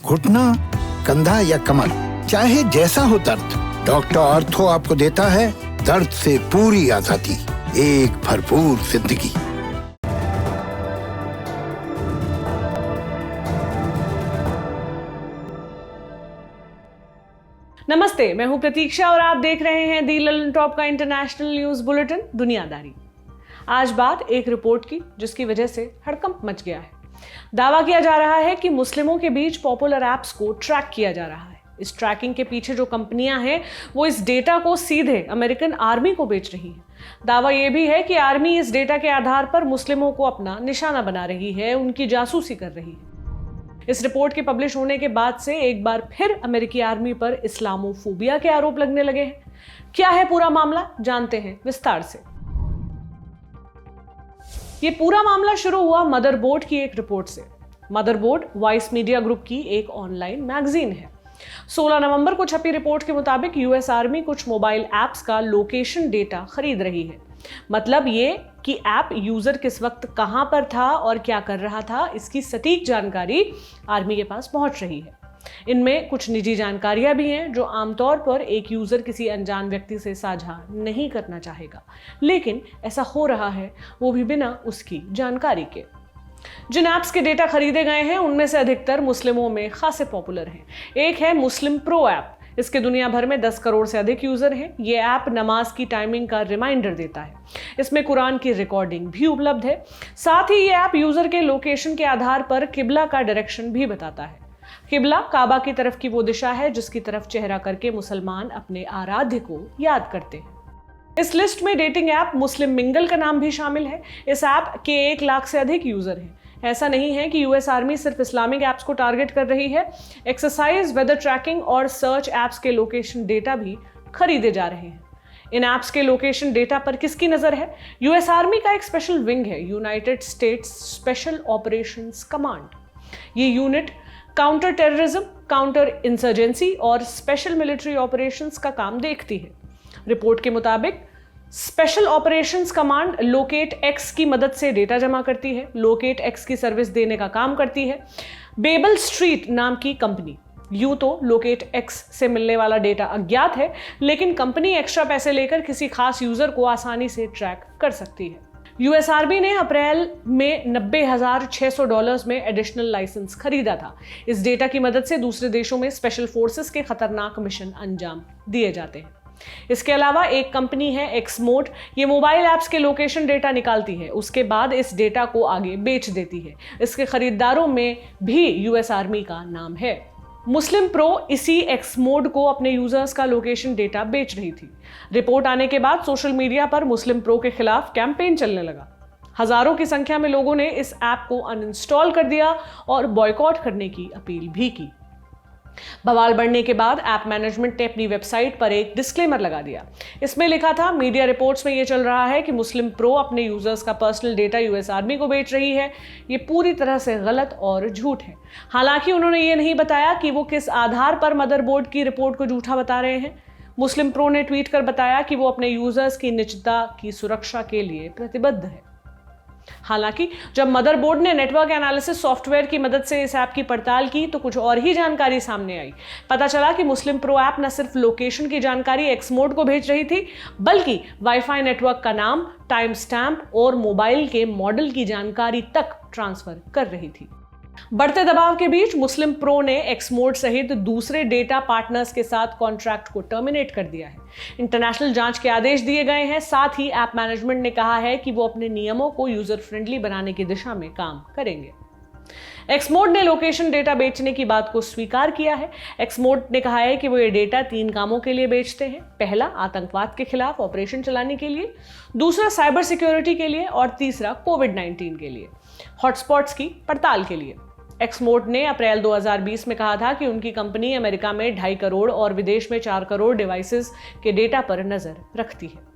घुटना, कंधा या कमर, चाहे जैसा हो दर्द, डॉक्टर ऑर्थो आपको देता है दर्द से पूरी आजादी, एक भरपूर जिंदगी। नमस्ते, मैं हूं प्रतीक्षा और आप देख रहे हैं दी ललन टॉप का इंटरनेशनल न्यूज बुलेटिन दुनियादारी। आज बात एक रिपोर्ट की जिसकी वजह से हड़कंप मच गया है। दावा किया जा रहा है कि मुस्लिमों के बीच पॉपुलर ऐप्स को ट्रैक किया जा रहा है। इस ट्रैकिंग के पीछे जो कंपनियां हैं वो इस डेटा को सीधे अमेरिकन आर्मी को बेच रही हैं। दावा यह भी है कि आर्मी इस डेटा के आधार पर मुस्लिमों को अपना निशाना बना रही है, उनकी जासूसी कर रही है। इस रिपोर्ट के पब्लिश होने के बाद से एक बार फिर अमेरिकी आर्मी पर इस्लामोफोबिया के आरोप लगने लगे हैं। क्या है पूरा मामला, जानते हैं विस्तार से। ये पूरा मामला शुरू हुआ मदरबोर्ड की एक रिपोर्ट से। मदरबोर्ड वाइस मीडिया ग्रुप की एक ऑनलाइन मैगजीन है। 16 नवंबर को छपी रिपोर्ट के मुताबिक यूएस आर्मी कुछ मोबाइल ऐप्स का लोकेशन डेटा खरीद रही है। मतलब ये कि ऐप यूजर किस वक्त कहां पर था और क्या कर रहा था, इसकी सटीक जानकारी आर्मी के पास पहुंच रही है। इनमें कुछ निजी जानकारियां भी हैं जो आमतौर पर एक यूजर किसी अनजान व्यक्ति से साझा नहीं करना चाहेगा, लेकिन ऐसा हो रहा है वो भी बिना उसकी जानकारी के। जिन ऐप्स के डेटा खरीदे गए हैं उनमें से अधिकतर मुस्लिमों में खासे पॉपुलर हैं। एक है मुस्लिम प्रो ऐप। इसके दुनिया भर में 10 करोड़ से अधिक यूजर हैं। ये ऐप नमाज की टाइमिंग का रिमाइंडर देता है। इसमें कुरान की रिकॉर्डिंग भी उपलब्ध है। साथ ही ये ऐप यूजर के लोकेशन के आधार पर किबला का डायरेक्शन भी बताता है। किबला काबा की तरफ की वो दिशा है जिसकी तरफ चेहरा करके मुसलमान अपने आराध्य को याद करते हैं। इस लिस्ट में डेटिंग ऐप मुस्लिम मिंगल का नाम भी शामिल है। इस ऐप के 1 लाख से अधिक यूजर हैं। ऐसा नहीं है कि यूएस आर्मी सिर्फ इस्लामिक ऐप्स को टारगेट कर रही है। एक्सरसाइज, वेदर ट्रैकिंग और सर्च ऐप्स के लोकेशन डेटा भी खरीदे जा रहे हैं। इन ऐप्स के लोकेशन डेटा पर किसकी नजर है? यूएस आर्मी का एक स्पेशल विंग है, United States Special operations Command. ये unit counter terrorism, counter insurgency और स्पेशल मिलिट्री ऑपरेशंस का काम देखती है। रिपोर्ट के मुताबिक special operations command locate x की मदद से डेटा जमा करती है। लोकेट एक्स की सर्विस देने का काम करती है बेबल स्ट्रीट नाम की कंपनी। यूं तो लोकेट एक्स से मिलने वाला डेटा अज्ञात है, लेकिन कंपनी एक्स्ट्रा पैसे लेकर किसी खास यूजर को आसानी से ट्रैक कर सकती है। यूएस आर्मी ने अप्रैल में $90,600 में एडिशनल लाइसेंस खरीदा था। इस डेटा की मदद से दूसरे देशों में स्पेशल फोर्सेस के खतरनाक मिशन अंजाम दिए जाते हैं। इसके अलावा एक कंपनी है एक्समोड। ये मोबाइल ऐप्स के लोकेशन डेटा निकालती है, उसके बाद इस डेटा को आगे बेच देती है। इसके खरीदारों में भी यूएस आर्मी का नाम है। मुस्लिम प्रो इसी एक्समोड को अपने यूजर्स का लोकेशन डेटा बेच रही थी। रिपोर्ट आने के बाद सोशल मीडिया पर मुस्लिम प्रो के खिलाफ कैंपेन चलने लगा। हजारों की संख्या में लोगों ने इस ऐप को अनइंस्टॉल कर दिया और बॉयकॉट करने की अपील भी की। बवाल बढ़ने के बाद ऐप मैनेजमेंट ने अपनी वेबसाइट पर एक डिस्क्लेमर लगा दिया। इसमें लिखा था, मीडिया रिपोर्ट्स में यह चल रहा है कि मुस्लिम प्रो अपने यूजर्स का पर्सनल डेटा यूएस आर्मी को बेच रही है। ये पूरी तरह से गलत और झूठ है। हालांकि उन्होंने ये नहीं बताया कि वो किस आधार पर मदरबोर्ड की रिपोर्ट को झूठा बता रहे हैं। मुस्लिम प्रो ने ट्वीट कर बताया कि वो अपने यूजर्स की निजता की सुरक्षा के लिए प्रतिबद्ध है। हालांकि जब मदरबोर्ड ने नेटवर्क एनालिसिस सॉफ्टवेयर की मदद से इस ऐप की पड़ताल की तो कुछ और ही जानकारी सामने आई। पता चला कि मुस्लिम प्रो ऐप न सिर्फ लोकेशन की जानकारी एक्समोड को भेज रही थी, बल्कि वाईफाई नेटवर्क का नाम, टाइम स्टैम्प और मोबाइल के मॉडल की जानकारी तक ट्रांसफर कर रही थी। बढ़ते दबाव के बीच मुस्लिम प्रो ने एक्समोड सहित दूसरे डेटा पार्टनर्स के साथ कॉन्ट्रैक्ट को टर्मिनेट कर दिया है। इंटरनेशनल जांच के आदेश दिए गए हैं। साथ ही ऐप मैनेजमेंट ने कहा है कि वो अपने नियमों को यूजर फ्रेंडली बनाने की दिशा में काम करेंगे। एक्समोड ने लोकेशन डेटा बेचने की बात को स्वीकार किया है। एक्समोड ने कहा है कि वो ये डेटा 3 कामों के लिए बेचते हैं। पहला, आतंकवाद के खिलाफ ऑपरेशन चलाने के लिए, दूसरा साइबर सिक्योरिटी के लिए और तीसरा कोविड-19 के लिए, हॉटस्पॉट्स की पड़ताल के लिए। एक्समोड ने अप्रैल 2020 में कहा था कि उनकी कंपनी अमेरिका में 2.5 करोड़ और विदेश में 4 करोड़ डिवाइसेस के डेटा पर नजर रखती है।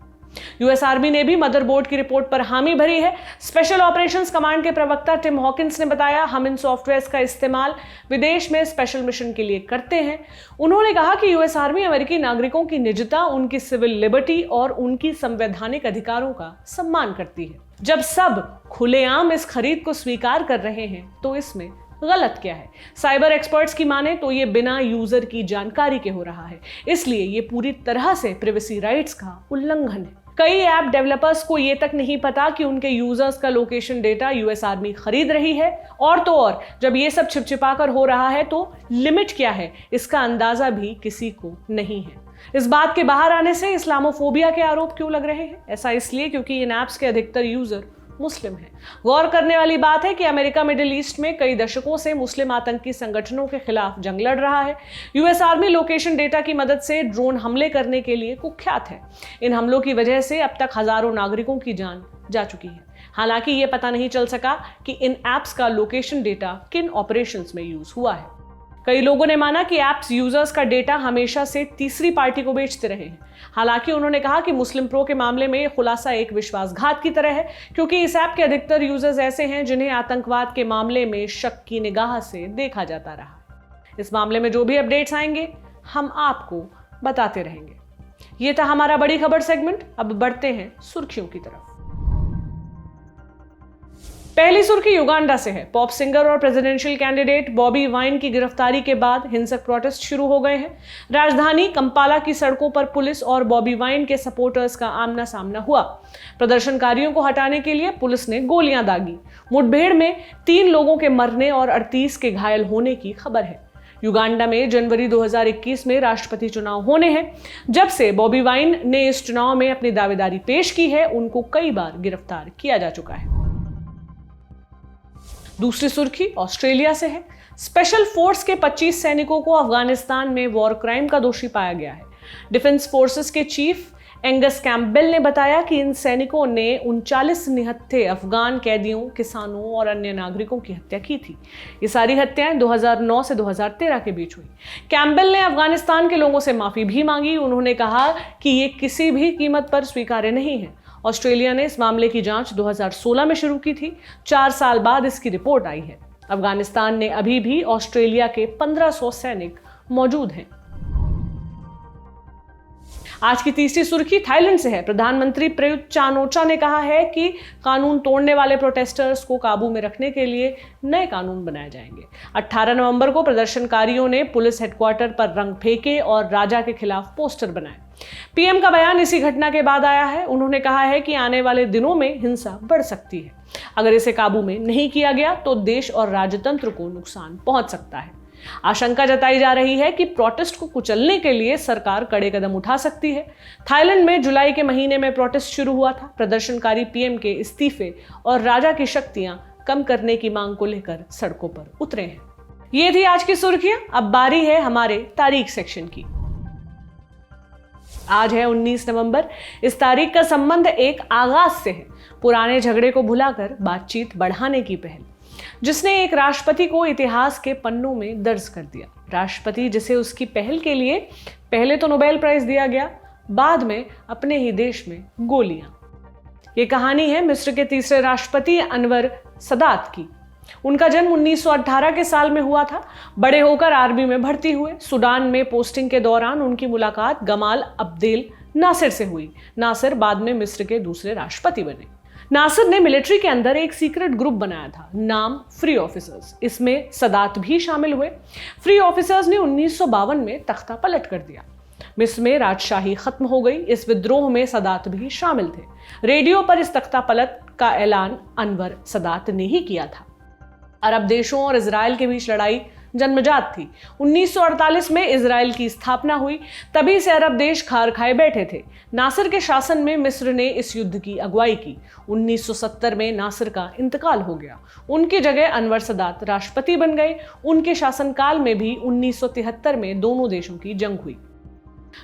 यूएस आर्मी ने भी मदरबोर्ड की रिपोर्ट पर हामी भरी है। स्पेशल ऑपरेशंस कमांड के प्रवक्ता टिम हॉकिंस ने बताया, हम इन सॉफ्टवेयर्स का इस्तेमाल विदेश में स्पेशल मिशन के लिए करते हैं। उन्होंने कहा कि यूएस आर्मी अमेरिकी नागरिकों की निजता, उनकी सिविल लिबर्टी और उनकी संवैधानिक अधिकारों का सम्मान करती है। जब सब खुलेआम इस खरीद को स्वीकार कर रहे हैं तो इसमें गलत क्या है। साइबर एक्सपर्ट्स की माने तो ये बिना यूजर की जानकारी के हो रहा है, इसलिए ये पूरी तरह से प्राइवेसी राइट्स का उल्लंघन है। कई ऐप डेवलपर्स को ये तक नहीं पता कि उनके यूजर्स का लोकेशन डेटा यूएस आर्मी खरीद रही है, और तो और जब ये सब छिपछिपा कर हो रहा है तो लिमिट क्या है इसका अंदाजा भी किसी को नहीं है। इस बात के बाहर आने से इस्लामोफोबिया के आरोप क्यों लग रहे हैं? ऐसा इसलिए क्योंकि इन ऐप्स के अधिकतर यूजर मुस्लिम हैं। गौर करने वाली बात है कि अमेरिका मिडिल ईस्ट में कई दशकों से मुस्लिम आतंकी संगठनों के खिलाफ जंग लड़ रहा है। यूएस आर्मी लोकेशन डेटा की मदद से ड्रोन हमले करने के लिए कुख्यात है। इन हमलों की वजह से अब तक हजारों नागरिकों की जान जा चुकी है। हालांकि ये पता नहीं चल सका कि इन ऐप्स का लोकेशन डेटा किन ऑपरेशंस में यूज हुआ है। कई लोगों ने माना कि ऐप्स यूजर्स का डेटा हमेशा से तीसरी पार्टी को बेचते रहे हैं। हालांकि उन्होंने कहा कि मुस्लिम प्रो के मामले में यह खुलासा एक विश्वासघात की तरह है, क्योंकि इस ऐप के अधिकतर यूजर्स ऐसे हैं जिन्हें आतंकवाद के मामले में शक की निगाह से देखा जाता रहा। इस मामले में जो भी अपडेट्स आएंगे हम आपको बताते रहेंगे। ये था हमारा बड़ी खबर सेगमेंट। अब बढ़ते हैं सुर्खियों की तरफ। पहली सुर्खी युगांडा से है। पॉप सिंगर और प्रेसिडेंशियल कैंडिडेट बॉबी वाइन की गिरफ्तारी के बाद हिंसक प्रोटेस्ट शुरू हो गए हैं। राजधानी कंपाला की सड़कों पर पुलिस और बॉबी वाइन के सपोर्टर्स का आमना सामना हुआ। प्रदर्शनकारियों को हटाने के लिए पुलिस ने गोलियां दागी। मुठभेड़ में 3 लोगों के मरने और 38 के घायल होने की खबर है। युगांडा में जनवरी 2021 में राष्ट्रपति चुनाव होने हैं। जब से बॉबी वाइन ने इस चुनाव में अपनी दावेदारी पेश की है, उनको कई बार गिरफ्तार किया जा चुका है। दूसरी सुर्खी ऑस्ट्रेलिया से है। स्पेशल फोर्स के 25 सैनिकों को अफगानिस्तान में वॉर क्राइम का दोषी पाया गया है। डिफेंस फोर्सेस के चीफ एंगस कैम्पबेल ने बताया कि इन सैनिकों ने 39 निहत्थे अफगान कैदियों, किसानों और अन्य नागरिकों की हत्या की थी। ये सारी हत्याएं 2009 से 2013 के बीच हुई। कैम्पबेल ने अफगानिस्तान के लोगों से माफी भी मांगी। उन्होंने कहा कि ये किसी भी कीमत पर स्वीकार्य नहीं है। ऑस्ट्रेलिया ने इस मामले की जांच 2016 में शुरू की थी। 4 साल बाद इसकी रिपोर्ट आई है। अफगानिस्तान ने अभी भी ऑस्ट्रेलिया के 1500 सैनिक मौजूद हैं। आज की तीसरी सुर्खी थाईलैंड से है। प्रधानमंत्री प्रयुक्त चान-ओ-चा ने कहा है कि कानून तोड़ने वाले प्रोटेस्टर्स को काबू में रखने के लिए नए कानून बनाए जाएंगे। 18 नवंबर को प्रदर्शनकारियों ने पुलिस हेडक्वार्टर पर रंग फेंके और राजा के खिलाफ पोस्टर बनाए। पीएम का बयान इसी घटना के बाद आया है। उन्होंने कहा है कि आने वाले दिनों में हिंसा बढ़ सकती है। अगर इसे काबू में नहीं किया गया तो देश और राजतंत्र को नुकसान पहुंच सकता है। आशंका जताई जा रही है कि प्रोटेस्ट को कुचलने के लिए सरकार कड़े कदम उठा सकती है। थाईलैंड में जुलाई के महीने में प्रोटेस्ट शुरू हुआ था। प्रदर्शनकारी पीएम के इस्तीफे और राजा की शक्तियां कम करने की मांग को लेकर सड़कों पर उतरे हैं। ये थी आज की सुर्खियां। अब बारी है हमारे तारीख सेक्शन की। आज है 19 नवंबर। इस तारीख का संबंध एक आगाज से है, पुराने झगड़े को भुलाकर बातचीत बढ़ाने की पहल, जिसने एक राष्ट्रपति को इतिहास के पन्नों में दर्ज कर दिया। राष्ट्रपति जिसे उसकी पहल के लिए पहले तो नोबेल प्राइज दिया गया, बाद में अपने ही देश में गोलियां। ये कहानी है मिस्र के तीसरे राष्ट्रपति अनवर सदात की। उनका जन्म 1918 के साल में हुआ था। बड़े होकर आर्मी में भर्ती हुए। सूडान में पोस्टिंग के दौरान उनकी मुलाकात गमाल अब्देल नासिर से हुई। नासिर बाद में मिस्र के दूसरे राष्ट्रपति बने। नासिर ने मिलिट्री के अंदर एक सीक्रेट ग्रुप बनाया था, नाम फ्री ऑफिसर्स। इसमें सदात भी शामिल हुए। फ्री ऑफिसर्स ने 1952 में तख्ता पलट कर दिया। मिस्र में राजशाही खत्म हो गई। इस विद्रोह में सदात भी शामिल थे। रेडियो पर इस तख्ता पलट का ऐलान अनवर सदात ने ही किया था। अरब देशों और इजराइल के बीच लड़ाई जन्मजात थी। 1948 में इजराइल की स्थापना हुई। तभी से अरब देश खार खाए बैठे थे। नासिर के शासन में मिस्र ने इस युद्ध की अगुवाई की। 1970 में नासिर का इंतकाल हो गया। उनकी जगह अनवर सदात राष्ट्रपति बन गए। उनके शासनकाल में भी 1973 में दोनों देशों की जंग हुई।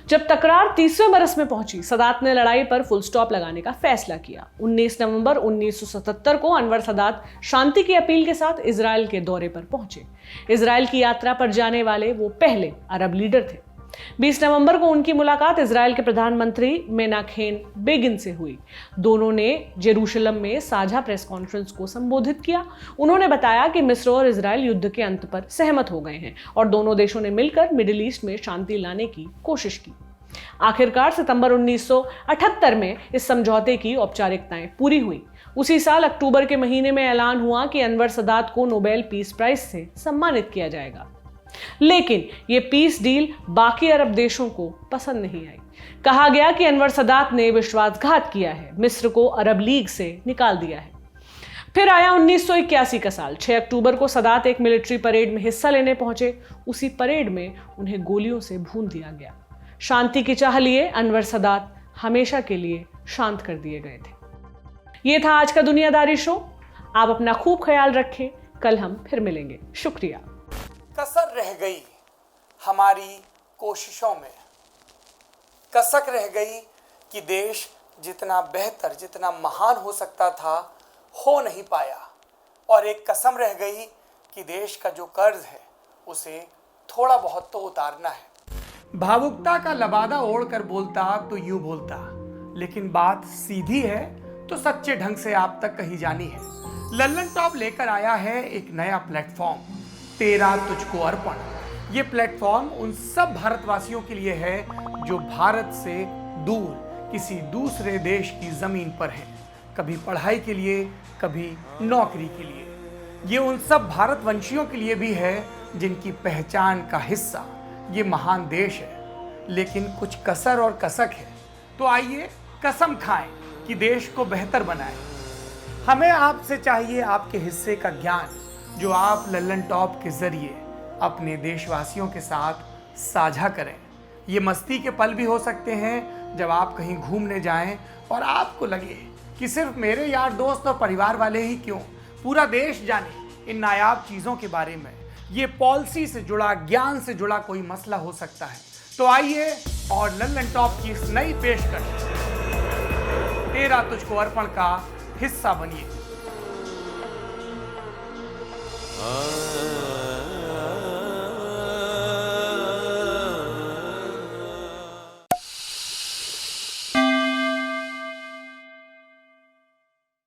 जब तकरार 30वें बरस में पहुंची, सदात ने लड़ाई पर फुल स्टॉप लगाने का फैसला किया। 19 नवंबर 1977 को अनवर सदात शांति की अपील के साथ इजराइल के दौरे पर पहुंचे। इजराइल की यात्रा पर जाने वाले वो पहले अरब लीडर थे। 20 नवंबर को उनकी मुलाकात इजराइल के प्रधानमंत्री मेनाहेम बेगिन से हुई। दोनों ने जेरूशलम में साझा प्रेस कॉन्फ्रेंस को संबोधित किया। उन्होंने बताया कि मिस्र और इजराइल युद्ध के अंत पर सहमत हो गए हैं और दोनों देशों ने मिलकर मिडिल ईस्ट में शांति लाने की कोशिश की। आखिरकार सितंबर 1978 में इस समझौते की औपचारिकताएं पूरी हुई। उसी साल अक्टूबर के महीने में ऐलान हुआ कि अनवर सदात को नोबेल पीस प्राइज से सम्मानित किया जाएगा। लेकिन यह पीस डील बाकी अरब देशों को पसंद नहीं आई। कहा गया कि अनवर सदात ने विश्वासघात किया है, मिस्र को अरब लीग से निकाल दिया है। फिर आया 1981 का साल। 6 अक्टूबर को सदात एक मिलिट्री परेड में हिस्सा लेने पहुंचे। उसी परेड में उन्हें गोलियों से भून दिया गया। शांति की चाह लिए अनवर सदात हमेशा के लिए शांत कर दिए गए थे। ये था आज का दुनियादारी शो। आप अपना खूब ख्याल रखें। कल हम फिर मिलेंगे। शुक्रिया। कसर रह गई हमारी कोशिशों में, कसक रह गई कि देश जितना बेहतर, जितना महान हो सकता था, हो नहीं पाया। और एक कसम रह गई कि देश का जो कर्ज है उसे थोड़ा बहुत तो उतारना है। भावुकता का लबादा ओढ़कर बोलता तो यूं बोलता, लेकिन बात सीधी है तो सच्चे ढंग से आप तक कही जानी है। लल्लन टॉप लेकर आया है एक नया प्लेटफॉर्म, तेरा तुझको अर्पण। ये प्लेटफॉर्म उन सब भारतवासियों के लिए है जो भारत से दूर किसी दूसरे देश की जमीन पर है, कभी पढ़ाई के लिए, कभी नौकरी के लिए। ये उन सब भारतवंशियों के लिए भी है जिनकी पहचान का हिस्सा ये महान देश है, लेकिन कुछ कसर और कसक है। तो आइए कसम खाएं कि देश को बेहतर बनाएं। हमें आपसे चाहिए आपके हिस्से का ज्ञान, जो आप लल्लन टॉप के जरिए अपने देशवासियों के साथ साझा करें। ये मस्ती के पल भी हो सकते हैं जब आप कहीं घूमने जाएं और आपको लगे कि सिर्फ मेरे यार दोस्त और परिवार वाले ही क्यों, पूरा देश जाने इन नायाब चीज़ों के बारे में। ये पॉलिसी से जुड़ा, ज्ञान से जुड़ा कोई मसला हो सकता है। तो आइए और लल्लन टॉप की इस नई पेशकश तेरा तुझको अर्पण का हिस्सा बनिए।